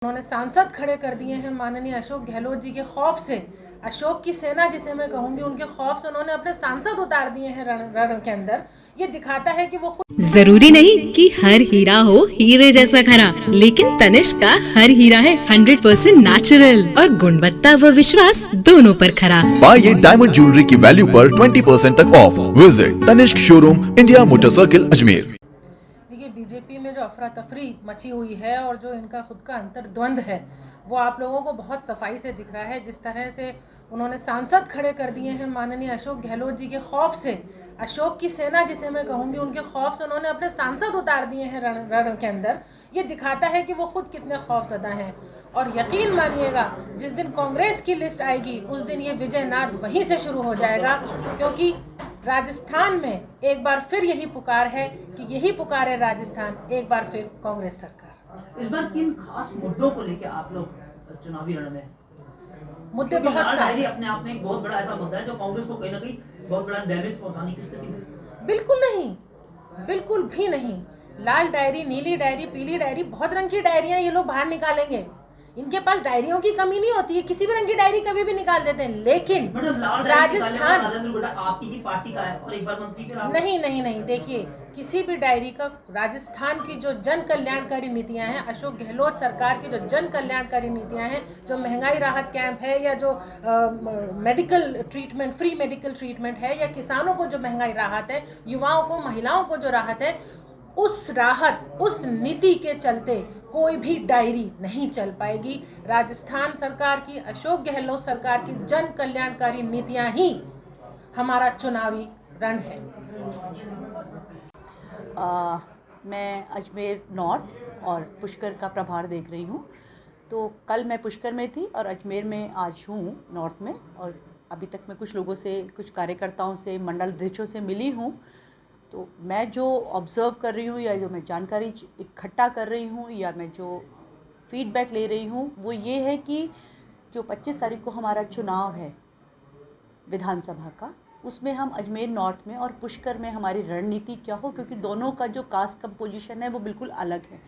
उन्होंने सांसद खड़े कर दिए हैं माननीय अशोक गहलोत जी के खौफ से। अशोक की सेना जिसे मैं कहूंगी, उनके खौफ से उन्होंने अपने सांसद उतार दिए हैं रण के अंदर। ये दिखाता है कि वो खुद। जरूरी नहीं कि हर हीरा हो हीरे जैसा खरा, लेकिन तनिष्क का हर हीरा है 100% नेचुरल और गुणवत्ता व विश्वास दोनों पर खरा। पाइए डायमंड ज्वेलरी की वैल्यू पर 20% तक off. Visit Tanishq showroom, India Motor Circle, Ajmer. देखिए, बीजेपी में जो अफरा तफरी मची हुई है और जो इनका खुद का अंतर्द्वंद है, वो आप लोगों को बहुत सफाई से दिख रहा है। जिस तरह से उन्होंने सांसद खड़े कर दिए हैं माननीय अशोक गहलोत जी के खौफ से। अशोक की सेना जिसे मैं कहूंगी, उनके खौफ से उन्होंने अपने सांसद उतार दिए हैं रण के अंदर। ये दिखाता है कि वो खुद कितने खौफजदा हैं। और यकीन मानिएगा, जिस दिन कांग्रेस की लिस्ट आएगी उस दिन ये विजय नाद वहीं से शुरू हो जाएगा, क्योंकि राजस्थान में एक बार फिर यही पुकार है कि यही पुकार है राजस्थान, एक बार फिर कांग्रेस सरकार। इस बार किन खास मुद्दों को लेकर आप लोग चुनावी रण में? मुद्दे बहुत सारे अपने आप में एक बहुत बड़ा ऐसा मुद्दा है जो कांग्रेस को कहीं ना कहीं बहुत बड़ा डैमेज पहुंचाने की स्थिति में। बिल्कुल नहीं, बिल्कुल भी नहीं। लाल डायरी, नीली डायरी, पीली डायरी, बहुत रंग की डायरियां ये लोग बाहर निकालेंगे। इनके पास डायरियों की कमी नहीं होती है, किसी भी रंग की डायरी कभी भी निकाल देते हैं। लेकिन राजस्थान आपकी ही पार्टी का है और एक बार मंत्री के नहीं नहीं नहीं, देखिए, किसी भी डायरी का राजस्थान की जो जन कल्याणकारी नीतियां हैं, अशोक गहलोत सरकार की जो जन कल्याणकारी नीतियां हैं, जो महंगाई राहत कैंप है या जो medical treatment, free medical treatment है, या किसानों को जो महंगाई राहत है, युवाओं को, महिलाओं को जो राहत है, उस राहत, उस नीति के चलते कोई भी डायरी नहीं चल पाएगी। राजस्थान सरकार की, अशोक गहलोत सरकार की जन कल्याणकारी नीतियां ही हमारा चुनावी रण है। मैं अजमेर नॉर्थ और पुष्कर का प्रभार देख रही हूँ। तो कल मैं पुष्कर में थी और अजमेर में आज हूँ नॉर्थ में। और अभी तक मैं कुछ लोगों से, कुछ कार्यकर्ताओं से, मंडल अध्यक्षों से मिली हूँ। तो मैं जो ऑब्ज़र्व कर रही हूँ या जो मैं जानकारी इकट्ठा कर रही हूँ या मैं जो फीडबैक ले रही हूँ, वो ये है कि जो 25 तारीख को हमारा चुनाव है विधानसभा का, उसमें हम अजमेर नॉर्थ में और पुष्कर में हमारी रणनीति क्या हो, क्योंकि दोनों का जो कास्ट कंपोजिशन है वो बिल्कुल अलग है।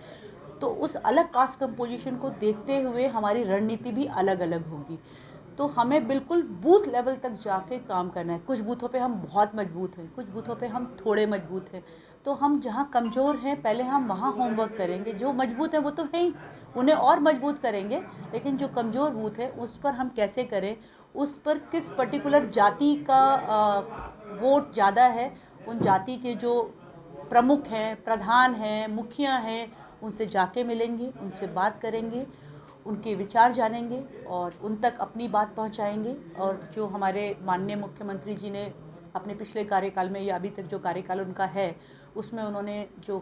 तो उस अलग कास्ट कंपोजिशन को देखते हुए हमारी रणनीति भी अलग अलग होगी। तो हमें बिल्कुल बूथ लेवल तक जाके काम करना है। कुछ बूथों पे हम बहुत मजबूत हैं, कुछ बूथों पे हम थोड़े मजबूत हैं। तो हम जहाँ कमज़ोर हैं पहले हम वहाँ होमवर्क करेंगे। जो मजबूत हैं वो तो है ही, उन्हें और मजबूत करेंगे। लेकिन जो कमज़ोर बूथ है उस पर हम कैसे करें, उस पर किस पर्टिकुलर जाति का वोट ज़्यादा है, उन जाति के जो प्रमुख हैं, प्रधान हैं, मुखिया हैं, उनसे जाके मिलेंगे, उनसे बात करेंगे, उनके विचार जानेंगे और उन तक अपनी बात पहुंचाएंगे। और जो हमारे माननीय मुख्यमंत्री जी ने अपने पिछले कार्यकाल में या अभी तक जो कार्यकाल उनका है, उसमें उन्होंने जो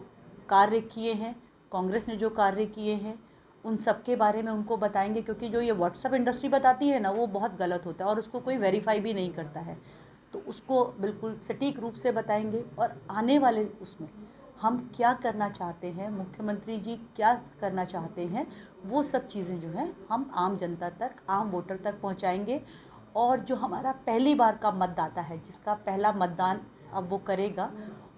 कार्य किए हैं, कांग्रेस ने जो कार्य किए हैं, उन सब के बारे में उनको बताएंगे। क्योंकि जो ये व्हाट्सएप इंडस्ट्री बताती है ना, वो बहुत गलत होता है और उसको कोई वेरीफाई भी नहीं करता है। तो उसको बिल्कुल सटीक रूप से बताएंगे और आने वाले उसमें हम क्या करना चाहते हैं, मुख्यमंत्री जी क्या करना चाहते हैं, वो सब चीज़ें जो हैं हम आम जनता तक, आम वोटर तक पहुंचाएंगे। और जो हमारा पहली बार का मतदाता है, जिसका पहला मतदान अब वो करेगा,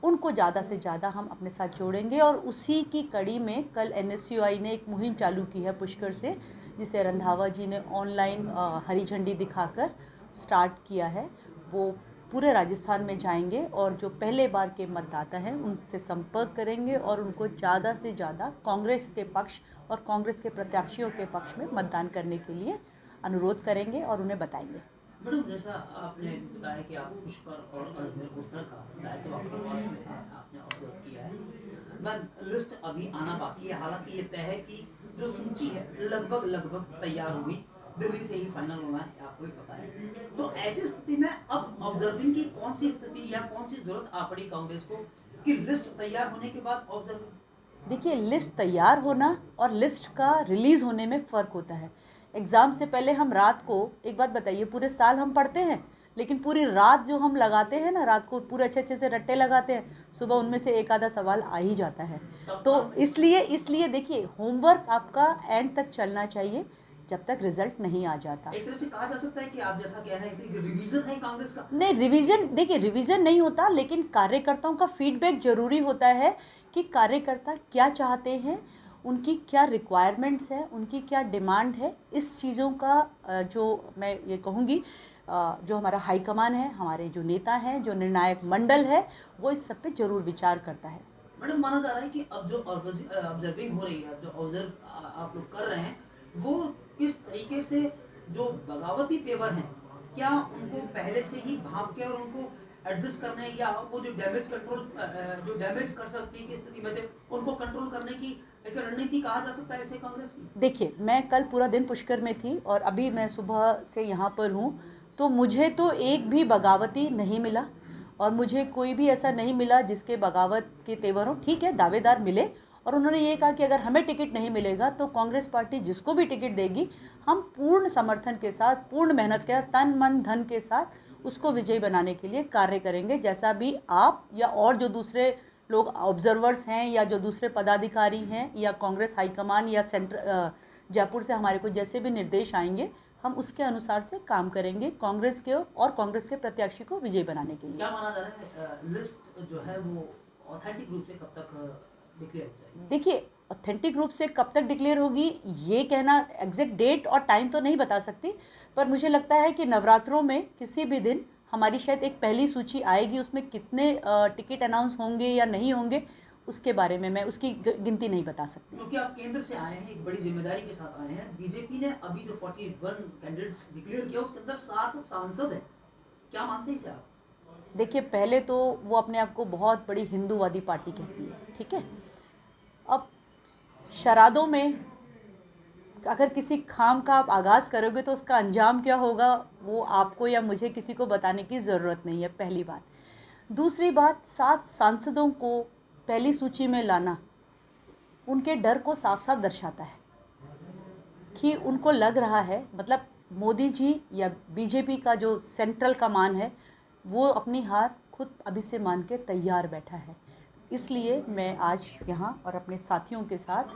उनको ज़्यादा से ज़्यादा हम अपने साथ जोड़ेंगे। और उसी की कड़ी में कल NSUI ने एक मुहिम चालू की है पुष्कर से, जिसे रंधावा जी ने ऑनलाइन हरी झंडी दिखाकर स्टार्ट किया है। वो पूरे राजस्थान में जाएंगे और जो पहले बार के मतदाता हैं उनसे संपर्क करेंगे और उनको ज़्यादा से ज़्यादा कांग्रेस के पक्ष और कांग्रेस के प्रत्याशियों के पक्ष में मतदान करने के लिए अनुरोध करेंगे और उन्हें बताएंगे। मैडम, जैसा आपने बताया कि आप पुष्कर और अजमेर उत्तर का दायित्व आपके पास में है, आपने ऑब्जर्व किया है, मैं लिस्ट अभी आना बाकी है। हालांकि ये तय है कि जो सूची है लगभग तैयार हुई, दिल्ली से ही फाइनल होना है, आपको भी पता है। तो ऐसी स्थिति में अब ऑब्जर्विंग की कौन सी स्थिति या कौन सी जरूरत आ पड़ी कांग्रेस को कि लिस्ट तैयार होने के बाद ऑब्जर्विंग? देखिए, लिस्ट तैयार होना और लिस्ट का रिलीज़ होने में फ़र्क होता है। एग्ज़ाम से पहले हम रात को, एक बात बताइए, पूरे साल हम पढ़ते हैं, लेकिन पूरी रात जो हम लगाते हैं ना, रात को पूरे अच्छे से रट्टे लगाते हैं, सुबह उनमें से एक आधा सवाल आ ही जाता है। तो इसलिए देखिए, होमवर्क आपका एंड तक चलना चाहिए जब तक रिजल्ट नहीं आ जाता। एक तरह से कहा जा सकता है कि आप जैसा कह रहे हैं कि रिवीजन है कांग्रेस का। नहीं, रिवीजन, देखिए, रिवीजन नहीं होता, लेकिन कार्यकर्ताओं का फीडबैक जरूरी होता है कि कार्यकर्ता क्या चाहते हैं, उनकी क्या रिक्वायरमेंट्स है, उनकी क्या डिमांड है, इस चीज़ों का जो मैं ये कहूँगी जो हमारा हाईकमान है, हमारे जो नेता हैं, जो निर्णायक मंडल है, वो इस सब पे ज़रूर विचार करता है। मैडम, माना जा रहा है कि अब जो ऑब्जर्विंग हो रही है, जो ऑब्जर्व आप लोग कर रहे हैं, वो किस तरीके से जो बगावती तेवर हैं, क्या उनको पहले से ही भाप के और उनको एडजस्ट करने, या वो जो डैमेज कर सकती है स्थिति में थे, उनको कंट्रोल करने की एक रणनीति कहा जा सकता है ऐसे कांग्रेस की? देखिए, मैं कल पूरा दिन पुष्कर में थी और अभी मैं सुबह से यहाँ पर हूँ, तो मुझे तो एक भी बगावती नहीं मिला और मुझे कोई भी ऐसा नहीं मिला जिसके बगावत के तेवर हो। ठीक है, दावेदार मिले और उन्होंने ये कहा कि अगर हमें टिकट नहीं मिलेगा तो कांग्रेस पार्टी जिसको भी टिकट देगी, हम पूर्ण समर्थन के साथ, पूर्ण मेहनत के साथ, तन मन धन के साथ उसको विजयी बनाने के लिए कार्य करेंगे। जैसा भी आप या और जो दूसरे लोग ऑब्जर्वर्स हैं या जो दूसरे पदाधिकारी हैं या कांग्रेस हाईकमान या सेंटर जयपुर से हमारे को जैसे भी निर्देश आएंगे, हम उसके अनुसार से काम करेंगे कांग्रेस के और कांग्रेस के प्रत्याशी को विजयी बनाने के लिए। क्या माना जा रहा है लिस्ट जो है वो ऑथेंटिक रूप से कब तक डिक्लेयर हो जाएगी? देखिए, ऑथेंटिक रूप से कब तक डिक्लेयर होगी ये कहना, एग्जैक्ट डेट और टाइम तो नहीं बता सकती, पर मुझे लगता है कि नवरात्रों में किसी भी दिन हमारी शायद एक पहली सूची आएगी, उसमें कितने टिकट अनाउंस होंगे या नहीं होंगे उसके बारे में मैं उसकी गिनती नहीं बता सकती। क्योंकि आप केंद्र से आए हैं, एक बड़ी जिम्मेदारी के साथ आए हैं। बीजेपी ने अभी जो 41 कैंडिडेट्स डिक्लेयर किया उसके अंदर 7 सांसद हैं, क्या मानते हैं इसे आप? देखिए, पहले तो वो अपने आप को बहुत बड़ी हिंदूवादी पार्टी कहती है, ठीक है। अब शराधों में अगर किसी काम का आप आगाज़ करोगे तो उसका अंजाम क्या होगा वो आपको या मुझे किसी को बताने की ज़रूरत नहीं है, पहली बात। दूसरी बात, 7 सांसदों को पहली सूची में लाना उनके डर को साफ साफ दर्शाता है कि उनको लग रहा है, मतलब मोदी जी या बीजेपी का जो सेंट्रल कमान है वो अपनी हार खुद अभी से मान के तैयार बैठा है। इसलिए मैं आज यहाँ और अपने साथियों के साथ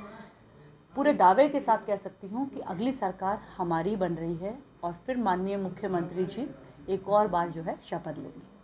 पूरे दावे के साथ कह सकती हूँ कि अगली सरकार हमारी बन रही है और फिर माननीय मुख्यमंत्री जी एक और बार जो है शपथ लेंगे।